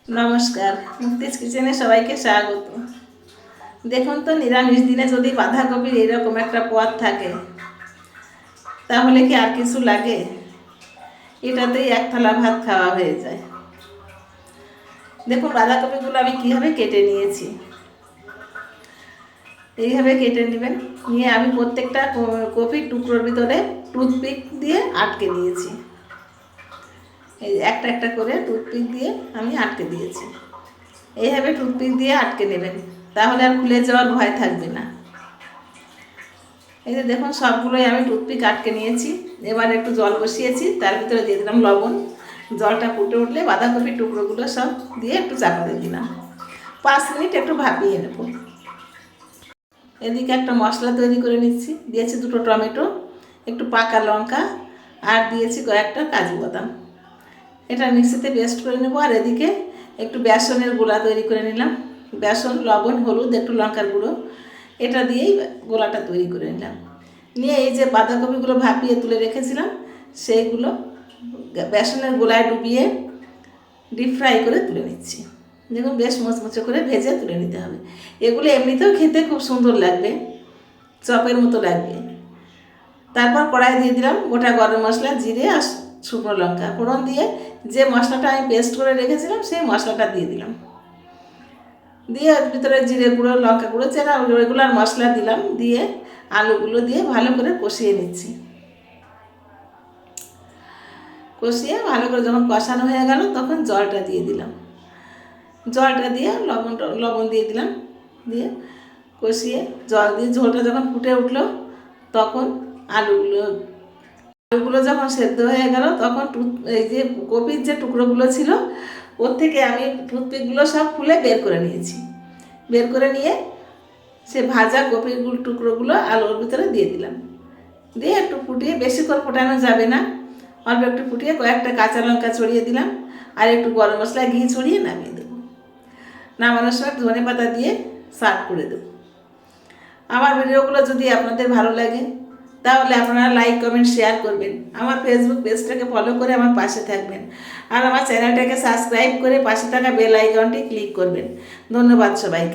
নমস্কার, মুক্তিজ কিচেনে সবাইকে স্বাগত। দেখুন তো, নিরামিষ দিনে যদি বাঁধাকপির এরকম একটা পদ থাকে তাহলে কি আর কিছু লাগে? এটাতেই এক থালা ভাত খাওয়া হয়ে যায়। দেখুন বাঁধাকপিগুলো আমি কীভাবে কেটে নিয়েছি। এইভাবে কেটে নেবেন। নিয়ে আমি প্রত্যেকটা কপির টুকরোর ভিতরে টুথপিক দিয়ে আটকে দিয়েছি। এই একটা একটা করে টুথপিক দিয়ে আমি আটকে দিয়েছি। এইভাবে টুথপিক দিয়ে আটকে নেবেন, তাহলে আর খুলে যাওয়ার ভয় থাকবে না। এই যে দেখুন, সবগুলোই আমি টুথপিক আটকে নিয়েছি। এবার একটু জল বসিয়েছি, তার ভিতরে দিয়ে দিলাম লবণ। জলটা ফুটে উঠলে বাঁধাকপির টুকরোগুলো সব দিয়ে একটু চাপা দিয়ে দিলাম। 5 মিনিট একটু ভাপিয়ে নেব। এদিকে একটা মশলা তৈরি করে নিচ্ছি। দিয়েছি 2টো টমেটো, একটু পাকা লঙ্কা, আর দিয়েছি কয়েকটা কাজু বাদাম। এটা মিক্সিতে পেস্ট করে নেব। আর এদিকে একটু বেসনের গোলা তৈরি করে নিলাম। বেসন, লবণ, হলুদ, একটু লঙ্কার গুঁড়ো, এটা দিয়েই গোলাটা তৈরি করে নিলাম। নিয়ে এই যে বাঁধাকপিগুলো ভাপিয়ে তুলে রেখেছিলাম, সেইগুলো বেসনের গোলায় ডুবিয়ে ডিপ ফ্রাই করে তুলে নিচ্ছি। দেখুন, বেশ মুচমুচে করে ভেজে তুলে নিতে হবে। এগুলো এমনিতেও খেতে খুব সুন্দর লাগবে, চপের মতো লাগবে। তারপর কড়াই দিয়ে দিলাম গোটা গরম মশলা, জিরে আর শুকনো লঙ্কা ফোড়ন দিয়ে যে মশলাটা আমি পেস্ট করে রেখেছিলাম সেই মশলাটা দিয়ে দিলাম। দিয়ে ভিতরে জিরে গুঁড়ো, লঙ্কা গুঁড়ো, চেরা রেগুলার মশলা দিলাম। দিয়ে আলুগুলো দিয়ে ভালো করে কষিয়ে নিচ্ছি। কষিয়ে ভালো করে যখন কষানো হয়ে গেল তখন জলটা দিয়ে দিলাম। জলটা দিয়ে লবণ দিয়ে দিলাম। দিয়ে কষিয়ে জল দিয়ে ঝোলটা যখন ফুটে উঠলো তখন আলুগুলো যখন সেদ্ধ হয়ে গেল তখন এই যে কপির যে টুকরোগুলো ছিল ওর থেকে আমি টুথপিকগুলো সব খুলে বের করে নিয়েছি। বের করে নিয়ে সে ভাজা কপির টুকরোগুলো আলুর ভিতরে দিয়ে দিলাম। দিয়ে একটু ফুটিয়ে, বেশিক্ষণ ফোটানো যাবে না, অল্প একটু ফুটিয়ে কয়েকটা কাঁচা লঙ্কা ছড়িয়ে দিলাম। আর একটু গরম মশলা, ঘি ছড়িয়ে নামিয়ে দেবো। নামানোর সময় ধনে পাতা দিয়ে সার্ভ করে দেবো। আমার ভিডিওগুলো যদি আপনাদের ভালো লাগে তাহলে আপনারা লাইক, কমেন্ট, শেয়ার করবেন। আমার ফেসবুক পেজটাকে ফলো করে আমার পাশে থাকবেন। আর আমার চ্যানেলটাকে সাবস্ক্রাইব করে পাশে থাকা বেল আইকনটি ক্লিক করবেন। ধন্যবাদ সবাইকে।